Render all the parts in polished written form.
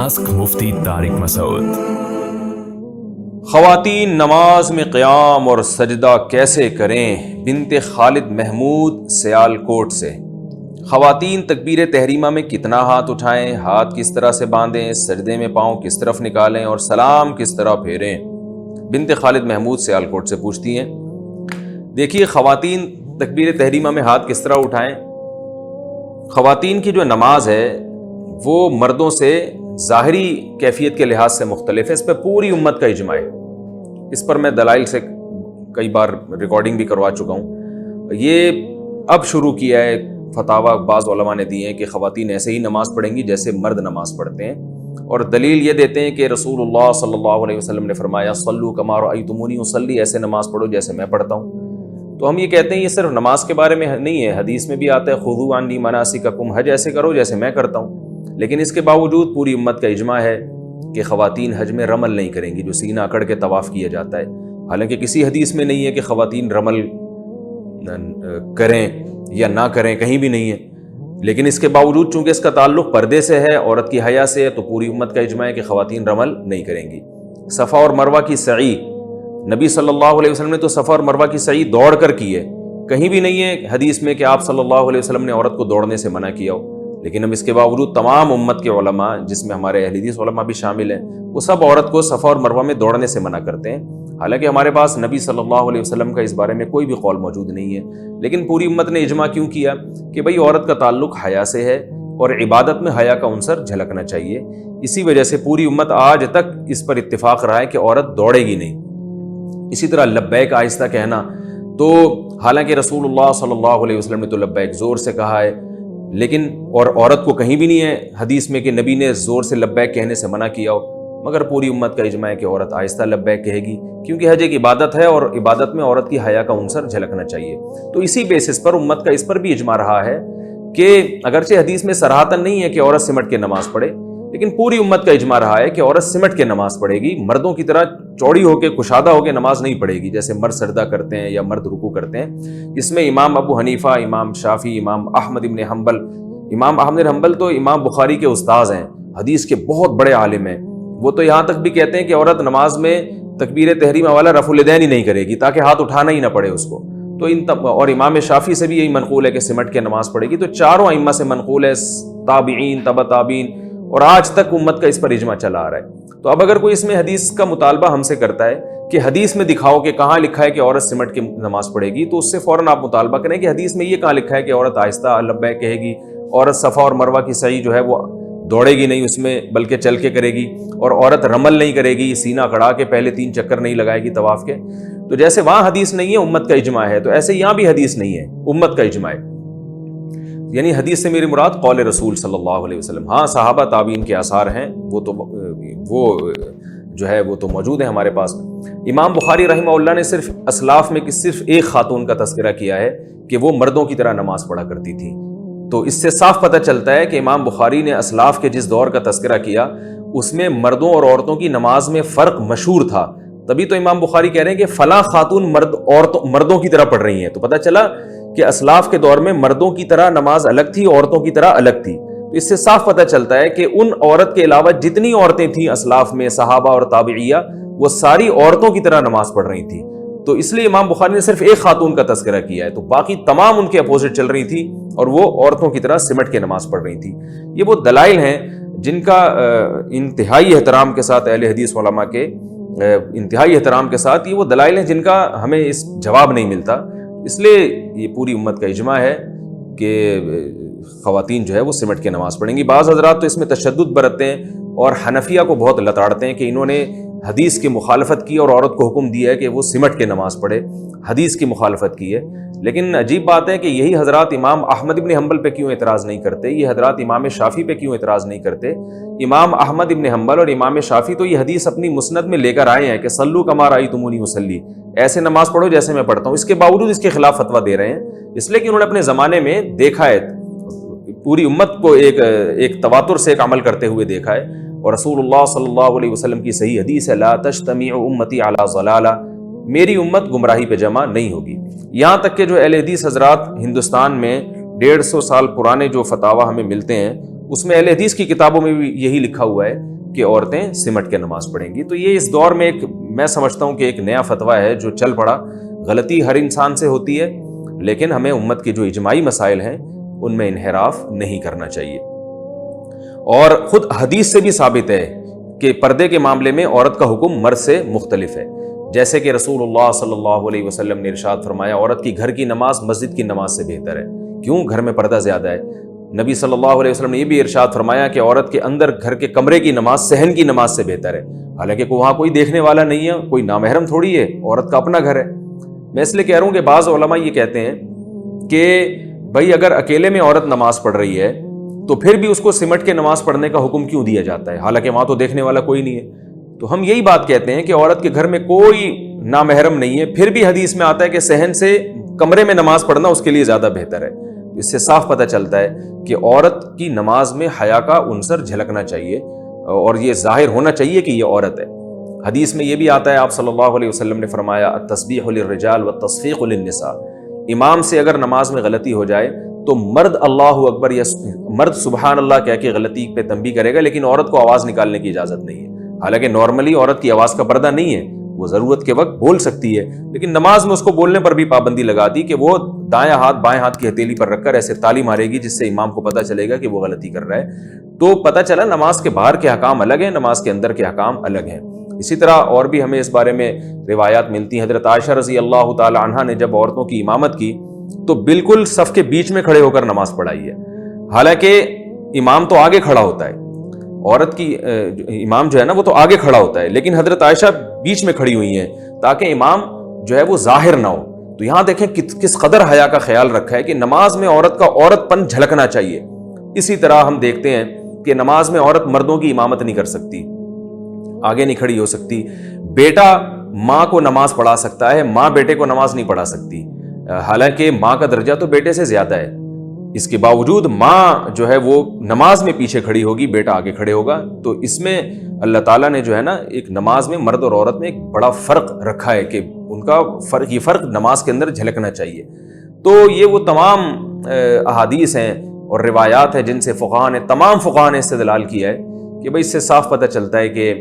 Ask مفتی طارق مسعود۔ خواتین نماز میں قیام اور سجدہ کیسے کریں؟ بنت خالد محمود سیالکوٹ سے۔ خواتین تکبیر تحریمہ میں کتنا ہاتھ اٹھائیں، ہاتھ کس طرح سے باندھیں، سجدے میں پاؤں کس طرف نکالیں اور سلام کس طرح پھیریں؟ بنت خالد محمود سیالکوٹ سے پوچھتی ہیں۔ دیکھیے، خواتین تکبیر تحریمہ میں ہاتھ کس طرح اٹھائیں؟ خواتین کی جو نماز ہے وہ مردوں سے ظاہری کیفیت کے لحاظ سے مختلف ہے، اس پہ پوری امت کا اجماع ہے۔ اس پر میں دلائل سے کئی بار ریکارڈنگ بھی کروا چکا ہوں۔ یہ اب شروع کیا ہے، فتاویٰ بعض علماء نے دیے ہیں کہ خواتین ایسے ہی نماز پڑھیں گی جیسے مرد نماز پڑھتے ہیں، اور دلیل یہ دیتے ہیں کہ رسول اللہ صلی اللہ علیہ وسلم نے فرمایا صلو کما رأیتمونی اصلی، ایسے نماز پڑھو جیسے میں پڑھتا ہوں۔ تو ہم یہ کہتے ہیں یہ صرف نماز کے بارے میں نہیں ہے، حدیث میں بھی آتا ہے خذوا عنی مناسککم، حج ایسے کرو جیسے میں کرتا ہوں۔ لیکن اس کے باوجود پوری امت کا اجماع ہے کہ خواتین حج میں رمل نہیں کریں گی، جو سینہ اکڑ کے طواف کیا جاتا ہے۔ حالانکہ کسی حدیث میں نہیں ہے کہ خواتین رمل کریں یا نہ کریں، کہیں بھی نہیں ہے، لیکن اس کے باوجود چونکہ اس کا تعلق پردے سے ہے، عورت کی حیا سے ہے، تو پوری امت کا اجماع ہے کہ خواتین رمل نہیں کریں گی۔ صفا اور مروہ کی سعی، نبی صلی اللہ علیہ وسلم نے تو صفا اور مروہ کی سعی دوڑ کر کی ہے، کہیں بھی نہیں ہے حدیث میں کہ آپ صلی اللہ علیہ وسلم نے عورت کو دوڑنے سے منع کیا ہو۔ لیکن اب اس کے باوجود تمام امت کے علماء، جس میں ہمارے اہل حدیث علماء بھی شامل ہیں، وہ سب عورت کو صفا اور مروہ میں دوڑنے سے منع کرتے ہیں۔ حالانکہ ہمارے پاس نبی صلی اللہ علیہ وسلم کا اس بارے میں کوئی بھی قول موجود نہیں ہے، لیکن پوری امت نے اجماع کیوں کیا کہ بھئی عورت کا تعلق حیا سے ہے اور عبادت میں حیا کا عنصر جھلکنا چاہیے۔ اسی وجہ سے پوری امت آج تک اس پر اتفاق رہا ہے کہ عورت دوڑے گی نہیں۔ اسی طرح لبیک آہستہ کہنا، تو حالانکہ رسول اللہ صلی اللہ علیہ وسلم نے تو لبیک زور سے کہا ہے، لیکن اور عورت کو کہیں بھی نہیں ہے حدیث میں کہ نبی نے زور سے لبیک کہنے سے منع کیا ہو، مگر پوری امت کا اجماع ہے کہ عورت آہستہ لبیک کہے گی، کیونکہ حج ایک عبادت ہے اور عبادت میں عورت کی حیا کا عنصر جھلکنا چاہیے۔ تو اسی بیسس پر امت کا اس پر بھی اجماع رہا ہے کہ اگرچہ حدیث میں صراحتاً نہیں ہے کہ عورت سمٹ کے نماز پڑھے، لیکن پوری امت کا اجماع رہا ہے کہ عورت سمٹ کے نماز پڑھے گی، مردوں کی طرح چوڑی ہو کے کشادہ ہو کے نماز نہیں پڑھے گی جیسے مرد سجدہ کرتے ہیں یا مرد رکوع کرتے ہیں۔ اس میں امام ابو حنیفہ، امام شافعی، امام احمد ابن حنبل، امام احمد بن حنبل تو امام بخاری کے استاذ ہیں، حدیث کے بہت بڑے عالم ہیں، وہ تو یہاں تک بھی کہتے ہیں کہ عورت نماز میں تکبیر تحریمہ والا رفع الیدین ہی نہیں کرے گی تاکہ ہاتھ اٹھانا ہی نہ پڑے اس کو۔ تو اور امام شافعی سے بھی یہی منقول ہے کہ سمٹ کے نماز پڑھے گی۔ تو چاروں ائمہ سے منقول ہے، تابعین، تبع تابعین، اور آج تک امت کا اس پر اجماع چلا آ رہا ہے۔ تو اب اگر کوئی اس میں حدیث کا مطالبہ ہم سے کرتا ہے کہ حدیث میں دکھاؤ کہ کہاں لکھا ہے کہ عورت سمٹ کے نماز پڑھے گی، تو اس سے فوراً آپ مطالبہ کریں کہ حدیث میں یہ کہاں لکھا ہے کہ عورت آہستہ لبیک کہے گی، عورت صفا اور مروہ کی سعی جو ہے وہ دوڑے گی نہیں اس میں بلکہ چل کے کرے گی، اور عورت رمل نہیں کرے گی، سینہ کڑا کے پہلے 3 چکر نہیں لگائے گی طواف کے۔ تو جیسے وہاں حدیث نہیں ہے، امت کا اجماع ہے، تو ایسے یہاں بھی حدیث نہیں ہے، امت کا اجماع ہے۔ یعنی حدیث سے میری مراد قول رسول صلی اللہ علیہ وسلم۔ ہاں صحابہ تابعین کے آثار ہیں، وہ جو ہے وہ تو موجود ہیں ہمارے پاس۔ امام بخاری رحمہ اللہ نے صرف اسلاف میں صرف ایک خاتون کا تذکرہ کیا ہے کہ وہ مردوں کی طرح نماز پڑھا کرتی تھی۔ تو اس سے صاف پتہ چلتا ہے کہ امام بخاری نے اسلاف کے جس دور کا تذکرہ کیا اس میں مردوں اور عورتوں کی نماز میں فرق مشہور تھا، تبھی تو امام بخاری کہہ رہے ہیں کہ فلاں خاتون مردوں کی طرح پڑھ رہی ہیں۔ تو پتہ چلا کہ اسلاف کے دور میں مردوں کی طرح نماز الگ تھی، عورتوں کی طرح الگ تھی۔ تو اس سے صاف پتہ چلتا ہے کہ ان عورت کے علاوہ جتنی عورتیں تھیں اسلاف میں، صحابہ اور تابعیہ، وہ ساری عورتوں کی طرح نماز پڑھ رہی تھیں۔ تو اس لیے امام بخاری نے صرف ایک خاتون کا تذکرہ کیا ہے، تو باقی تمام ان کے اپوزٹ چل رہی تھی اور وہ عورتوں کی طرح سمٹ کے نماز پڑھ رہی تھی۔ یہ وہ دلائل ہیں جن کا انتہائی احترام کے ساتھ اہل حدیث علماء کے انتہائی احترام کے ساتھ یہ وہ دلائل ہیں جن کا ہمیں اس جواب نہیں ملتا۔ اس لیے یہ پوری امت کا اجماع ہے کہ خواتین جو ہے وہ سمٹ کے نماز پڑھیں گی۔ بعض حضرات تو اس میں تشدد برتتے ہیں اور حنفیہ کو بہت لتاڑتے ہیں کہ انہوں نے حدیث کی مخالفت کی اور عورت کو حکم دیا ہے کہ وہ سمٹ کے نماز پڑھے، حدیث کی مخالفت کی ہے۔ لیکن عجیب بات ہے کہ یہی حضرات امام احمد ابن حنبل پہ کیوں اعتراض نہیں کرتے، یہ حضرات امام شافعی پہ کیوں اعتراض نہیں کرتے؟ امام احمد ابن حنبل اور امام شافعی تو یہ حدیث اپنی مسند میں لے کر آئے ہیں کہ صلو کما رأیتمونی اصلی، ایسے نماز پڑھو جیسے میں پڑھتا ہوں، اس کے باوجود اس کے خلاف فتویٰ دے رہے ہیں، اس لیے کہ انہوں نے اپنے زمانے میں دیکھا ہے، پوری امت کو ایک تواتر سے ایک عمل کرتے ہوئے دیکھا ہے، اور رسول اللہ صلی اللہ علیہ وسلم کی صحیح حدیث ہے لا تجتمع امتی علی ضلالہ، میری امت گمراہی پہ جمع نہیں ہوگی۔ یہاں تک کہ جو اہل حدیث حضرات ہندوستان میں 150 سال پرانے جو فتاویٰ ہمیں ملتے ہیں، اس میں اہل حدیث کی کتابوں میں بھی یہی لکھا ہوا ہے کہ عورتیں سمٹ کے نماز پڑھیں گی. تو یہ اس دور میں میں سمجھتا ہوں کہ ایک نیا فتویٰ ہے جو چل پڑا. غلطی ہر انسان سے ہوتی ہے، لیکن ہمیں امت کے جو اجماعی مسائل ہیں ان میں انحراف نہیں کرنا چاہیے. اور خود حدیث سے بھی ثابت ہے کہ پردے کے معاملے میں عورت کا حکم مرد سے مختلف ہے. جیسے کہ رسول اللہ صلی اللہ علیہ وسلم نے ارشاد فرمایا عورت کی گھر کی نماز مسجد کی نماز سے بہتر ہے. کیوں؟ گھر میں پردہ زیادہ ہے. نبی صلی اللہ علیہ وسلم نے یہ بھی ارشاد فرمایا کہ عورت کے اندر گھر کے کمرے کی نماز صحن کی نماز سے بہتر ہے. حالانکہ وہاں کوئی دیکھنے والا نہیں ہے، کوئی نامحرم تھوڑی ہے، عورت کا اپنا گھر ہے. میں اس لیے کہہ رہا ہوں کہ بعض علماء یہ کہتے ہیں کہ بھائی اگر اکیلے میں عورت نماز پڑھ رہی ہے تو پھر بھی اس کو سمٹ کے نماز پڑھنے کا حکم کیوں دیا جاتا ہے، حالانکہ وہاں تو دیکھنے والا کوئی نہیں ہے. تو ہم یہی بات کہتے ہیں کہ عورت کے گھر میں کوئی نامحرم نہیں ہے، پھر بھی حدیث میں آتا ہے کہ صحن سے کمرے میں نماز پڑھنا اس کے لیے زیادہ بہتر ہے. اس سے صاف پتہ چلتا ہے کہ عورت کی نماز میں حیا کا عنصر جھلکنا چاہیے اور یہ ظاہر ہونا چاہیے کہ یہ عورت ہے. حدیث میں یہ بھی آتا ہے، آپ صلی اللہ علیہ وسلم نے فرمایا التسبیح للرجال والتصفیق للنساء. امام سے اگر نماز میں غلطی ہو جائے تو مرد اللہ اکبر یا مرد سبحان اللہ کہہ کے غلطی پہ تنبیہ کرے گا، لیکن عورت کو آواز نکالنے کی اجازت نہیں ہے. حالانکہ نارملی عورت کی آواز کا پردہ نہیں ہے، وہ ضرورت کے وقت بول سکتی ہے، لیکن نماز میں اس کو بولنے پر بھی پابندی لگا دی کہ وہ دائیں ہاتھ بائیں ہاتھ کی ہتھیلی پر رکھ کر ایسے تالی مارے گی جس سے امام کو پتہ چلے گا کہ وہ غلطی کر رہا ہے. تو پتہ چلا نماز کے باہر کے احکام الگ ہیں، نماز کے اندر کے احکام الگ ہیں. اسی طرح اور بھی ہمیں اس بارے میں روایات ملتی ہیں. حضرت عائشہ رضی اللہ تعالی عنہا نے جب عورتوں کی امامت کی تو بالکل صف کے بیچ میں کھڑے ہو کر نماز پڑھائی ہے. حالانکہ امام تو آگے کھڑا ہوتا ہے، عورت کی امام جو ہے نا وہ تو آگے کھڑا ہوتا ہے، لیکن حضرت عائشہ بیچ میں کھڑی ہوئی ہیں تاکہ امام جو ہے وہ ظاہر نہ ہو. تو یہاں دیکھیں کس قدر حیا کا خیال رکھا ہے کہ نماز میں عورت کا عورت پن جھلکنا چاہیے. اسی طرح ہم دیکھتے ہیں کہ نماز میں عورت مردوں کی امامت نہیں کر سکتی، آگے نہیں کھڑی ہو سکتی. بیٹا ماں کو نماز پڑھا سکتا ہے، ماں بیٹے کو نماز نہیں پڑھا سکتی. حالانکہ ماں کا درجہ تو بیٹے سے زیادہ ہے، اس کے باوجود ماں جو ہے وہ نماز میں پیچھے کھڑی ہوگی، بیٹا آگے کھڑے ہوگا. تو اس میں اللہ تعالیٰ نے جو ہے نا ایک نماز میں مرد اور عورت میں ایک بڑا فرق رکھا ہے کہ ان کا یہ فرق نماز کے اندر جھلکنا چاہیے. تو یہ وہ تمام احادیث ہیں اور روایات ہیں جن سے تمام فقہاء نے استدلال کیا ہے کہ بھئی اس سے صاف پتہ چلتا ہے کہ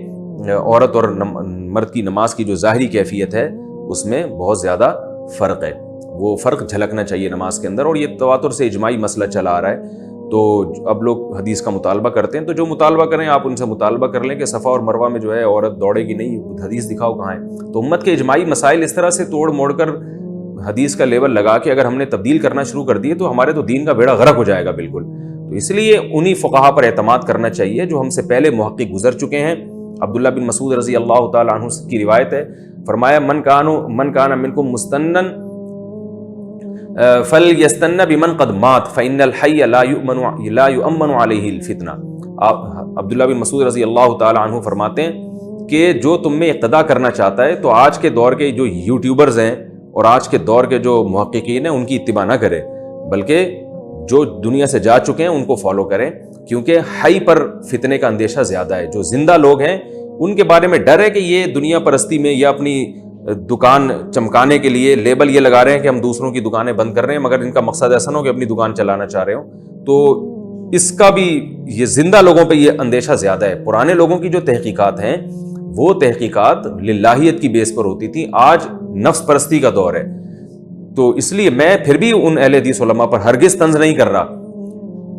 عورت اور مرد کی نماز کی جو ظاہری کیفیت ہے اس میں بہت زیادہ فرق ہے. وہ فرق جھلکنا چاہیے نماز کے اندر، اور یہ تواتر سے اجماعی مسئلہ چلا آ رہا ہے. تو اب لوگ حدیث کا مطالبہ کرتے ہیں، تو جو مطالبہ کریں آپ ان سے مطالبہ کر لیں کہ صفا اور مروہ میں جو ہے عورت دوڑے گی نہیں، حدیث دکھاؤ کہاں ہے. تو امت کے اجماعی مسائل اس طرح سے توڑ موڑ کر حدیث کا لیبل لگا کے اگر ہم نے تبدیل کرنا شروع کر دیے تو ہمارے تو دین کا بیڑا غرق ہو جائے گا بالکل. تو اس لیے انہی فقہا پر اعتماد کرنا چاہیے جو ہم سے پہلے محقق گزر چکے ہیں. عبداللہ بن مسعود رضی اللہ تعالیٰ عنہ کی روایت ہے، فرمایا من کان منکم مستنن فلیستن بمن قد مات فإن الحی لا یؤمن علیہ الفتنہ. عبداللہ بن مسعود رضی اللہ تعالیٰ عنہ فرماتے ہیں کہ جو تم میں اقتدا کرنا چاہتا ہے تو آج کے دور کے جو یوٹیوبرز ہیں اور آج کے دور کے جو محققین ہیں ان کی اتباع نہ کرے، بلکہ جو دنیا سے جا چکے ہیں ان کو فالو کریں، کیونکہ حی پر فتنے کا اندیشہ زیادہ ہے. جو زندہ لوگ ہیں ان کے بارے میں ڈر ہے کہ یہ دنیا پرستی میں یا اپنی دکان چمکانے کے لیے لیبل یہ لگا رہے ہیں کہ ہم دوسروں کی دکانیں بند کر رہے ہیں، مگر ان کا مقصد ایسا نہ ہو کہ اپنی دکان چلانا چاہ رہے ہوں. تو اس کا بھی یہ زندہ لوگوں پہ یہ اندیشہ زیادہ ہے. پرانے لوگوں کی جو تحقیقات ہیں وہ تحقیقات للہیت کی بیس پر ہوتی تھی، آج نفس پرستی کا دور ہے. تو اس لیے میں پھر بھی ان اہل حدیث علماء پر ہرگز طنز نہیں کر رہا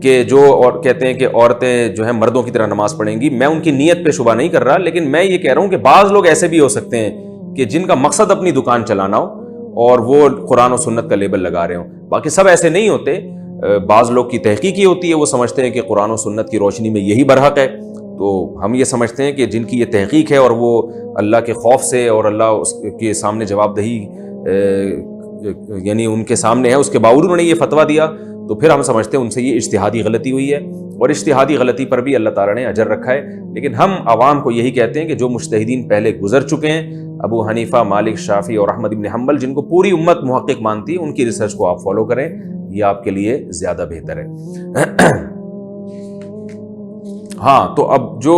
کہ جو اور کہتے ہیں کہ عورتیں جو ہیں مردوں کی طرح نماز پڑھیں گی. میں ان کی نیت پہ شبہ نہیں کر رہا، لیکن میں یہ کہہ رہا ہوں کہ بعض لوگ ایسے بھی ہو سکتے ہیں کہ جن کا مقصد اپنی دکان چلانا ہو اور وہ قرآن و سنت کا لیبل لگا رہے ہوں. باقی سب ایسے نہیں ہوتے. بعض لوگ کی تحقیق یہ ہوتی ہے، وہ سمجھتے ہیں کہ قرآن و سنت کی روشنی میں یہی برحق ہے. تو ہم یہ سمجھتے ہیں کہ جن کی یہ تحقیق ہے اور وہ اللہ کے خوف سے اور اللہ اس کے سامنے جواب دہی یعنی ان کے سامنے ہے، اس کے باوجود انہوں نے یہ فتویٰ دیا، تو پھر ہم سمجھتے ہیں ان سے یہ اجتہادی غلطی ہوئی ہے، اور اجتہادی غلطی پر بھی اللہ تعالیٰ نے اجر رکھا ہے. لیکن ہم عوام کو یہی کہتے ہیں کہ جو مجتہدین پہلے گزر چکے ہیں، ابو حنیفہ، مالک، شافعی اور احمد بن حنبل، جن کو پوری امت محقق مانتی ہے، ان کی ریسرچ کو آپ فالو کریں، یہ آپ کے لیے زیادہ بہتر ہے. ہاں تو اب جو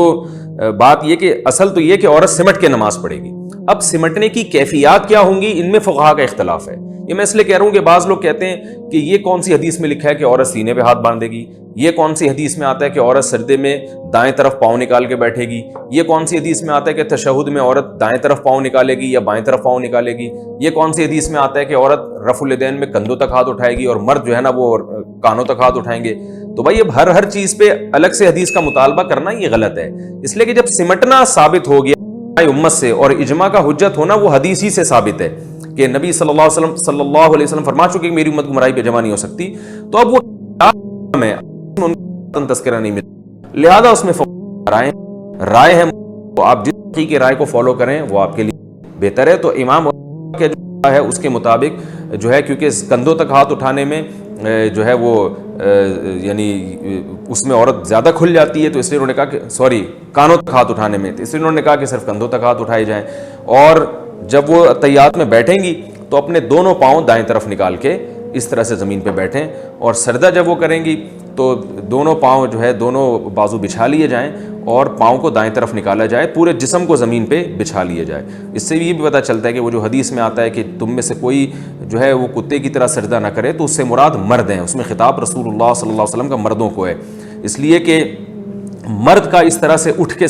بات یہ کہ اصل تو یہ کہ عورت سمٹ کے نماز پڑھے گی. اب سمٹنے کی کیفیات کیا ہوں گی، ان میں فقہا کا اختلاف ہے. یہ میں اس لیے کہہ رہا ہوں کہ بعض لوگ کہتے ہیں کہ یہ کون سی حدیث میں لکھا ہے کہ عورت سینے پہ ہاتھ باندھے گی، یہ کون سی حدیث میں آتا ہے کہ عورت سجدے میں دائیں طرف پاؤں نکال کے بیٹھے گی؟ یہ کون سی حدیث میں آتا ہے کہ تشہد میں عورت دائیں طرف پاؤں نکالے گی یا بائیں طرف پاؤں نکالے گی؟ یہ کون سی حدیث میں آتا ہے کہ عورت رفع الیدین میں کندھوں تک ہاتھ اٹھائے گی اور مرد جو ہے نا وہ کانوں تک ہاتھ اٹھائیں گے؟ تو بھائی اب ہر چیز پہ الگ سے حدیث کا مطالبہ کرنا یہ غلط ہے، اس لیے کہ جب سمٹنا ثابت ہو گیا امت سے اور اجماع کا حجت ہونا وہ حدیث ہی سے ثابت ہے کہ نبی صلی اللہ علیہ وسلم فرما چکے کہ میری امت گمراہی پہ جمع نہیں ہو سکتی، تو اب وہ تذکرہ نہیں ملتا، لہذا اس میں رائے ہے، تو آپ جس کی رائے کو فالو کریں وہ آپ کے لیے بہتر ہے۔ تو امام کے جو ہے اس کے مطابق جو ہے، کیونکہ کندھوں تک ہاتھ اٹھانے میں جو ہے وہ یعنی اس میں عورت زیادہ کھل جاتی ہے، تو اس لیے انہوں نے کہا کہ کانوں تک ہاتھ اٹھانے میں، اس لیے انہوں نے کہا کہ صرف کندھوں تک ہاتھ اٹھائے جائیں، اور جب وہ تحیات میں بیٹھیں گی تو اپنے دونوں پاؤں دائیں طرف نکال کے اس طرح سے زمین پہ بیٹھیں، اور سجدہ جب وہ کریں گی تو دونوں پاؤں جو ہے دونوں بازو بچھا لیے جائیں اور پاؤں کو دائیں طرف نکالا جائے، پورے جسم کو زمین پہ بچھا لیے جائے۔ اس سے یہ بھی پتہ چلتا ہے کہ وہ جو حدیث میں آتا ہے کہ تم میں سے کوئی جو ہے وہ کتے کی طرح سجدہ نہ کرے، تو اس سے مراد مرد ہیں، اس میں خطاب رسول اللہ صلی اللہ علیہ وسلم کا مردوں کو ہے، اس لیے کہ مرد کا اس طرح سے اٹھ کے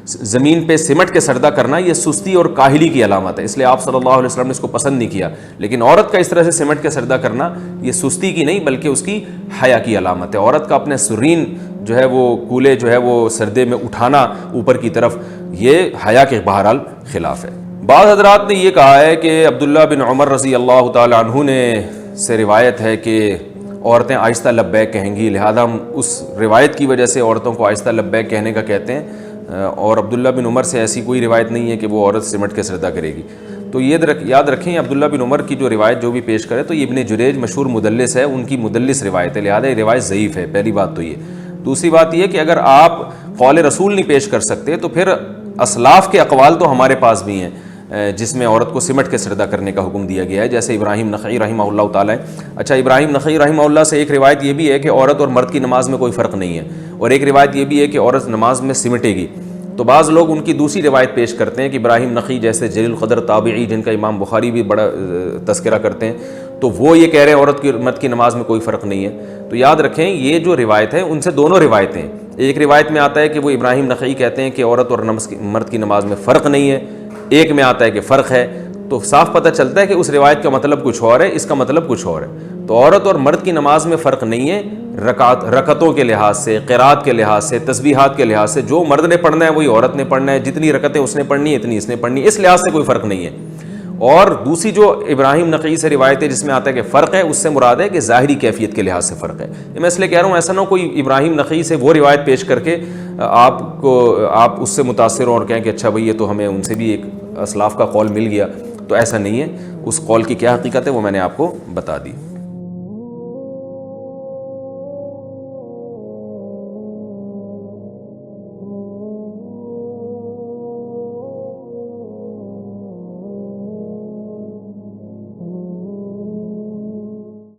زمین پہ سمٹ کے سجدہ کرنا یہ سستی اور کاہلی کی علامت ہے، اس لیے آپ صلی اللہ علیہ وسلم نے اس کو پسند نہیں کیا، لیکن عورت کا اس طرح سے سمٹ کے سجدہ کرنا یہ سستی کی نہیں بلکہ اس کی حیا کی علامت ہے۔ عورت کا اپنے سرین جو ہے وہ کولے جو ہے وہ سردے میں اٹھانا اوپر کی طرف، یہ حیا کے بہرحال خلاف ہے۔ بعض حضرات نے یہ کہا ہے کہ عبداللہ بن عمر رضی اللہ تعالی عنہ نے سے روایت ہے کہ عورتیں آہستہ لبیک کہیں گی، لہذا ہم اس روایت کی وجہ سے عورتوں کو آہستہ لبیک کہنے کا کہتے ہیں، اور عبداللہ بن عمر سے ایسی کوئی روایت نہیں ہے کہ وہ عورت سمٹ کے سجدہ کرے گی۔ تو یہ یاد رکھیں عبداللہ بن عمر کی جو روایت جو بھی پیش کرے تو یہ ابن جریج مشہور مدلس ہے، ان کی مدلس روایت ہے، لہذا یہ روایت ضعیف ہے، پہلی بات تو یہ۔ دوسری بات یہ کہ اگر آپ قول رسول نہیں پیش کر سکتے تو پھر اسلاف کے اقوال تو ہمارے پاس بھی ہیں جس میں عورت کو سمٹ کے سجدہ کرنے کا حکم دیا گیا ہے، جیسے ابراہیم نخعی رحمہ اللہ تعالیٰ۔ اچھا، ابراہیم نخعی رحمہ اللہ سے ایک روایت یہ بھی ہے کہ عورت اور مرد کی نماز میں کوئی فرق نہیں ہے، اور ایک روایت یہ بھی ہے کہ عورت نماز میں سمٹے گی۔ تو بعض لوگ ان کی دوسری روایت پیش کرتے ہیں کہ ابراہیم نخعی جیسے جلیل القدر تابعی جن کا امام بخاری بھی بڑا تذکرہ کرتے ہیں، تو وہ یہ کہہ رہے ہیں عورت کی مرد کی نماز میں کوئی فرق نہیں ہے۔ تو یاد رکھیں یہ جو روایت ہے ان سے دونوں روایتیں، ایک روایت میں آتا ہے کہ وہ ابراہیم نخعی کہتے ہیں کہ عورت اور مرد کی نماز میں فرق نہیں ہے، ایک میں آتا ہے کہ فرق ہے، تو صاف پتہ چلتا ہے کہ اس روایت کا مطلب کچھ اور ہے، اس کا مطلب کچھ اور ہے۔ تو عورت اور مرد کی نماز میں فرق نہیں ہے، رکعتوں کے لحاظ سے، قرات کے لحاظ سے، تسبیحات کے لحاظ سے، جو مرد نے پڑھنا ہے وہی عورت نے پڑھنا ہے، جتنی رکعتیں اس نے پڑھنی ہے اتنی اس نے پڑھنی ہے، اس لحاظ سے کوئی فرق نہیں ہے۔ اور دوسری جو ابراہیم نخعی سے روایت ہے جس میں آتا ہے کہ فرق ہے، اس سے مراد ہے کہ ظاہری کیفیت کے لحاظ سے فرق ہے۔ میں اس لیے کہہ رہا ہوں ایسا نہ ہو کوئی ابراہیم نخعی سے وہ روایت پیش کر کے آپ اس سے متاثر ہوں اور کہیں کہ اچھا بھئی یہ تو ہمیں ان سے بھی ایک اسلاف کا قول مل گیا، تو ایسا نہیں ہے، اس قول کی کیا حقیقت ہے وہ میں نے آپ کو بتا دی۔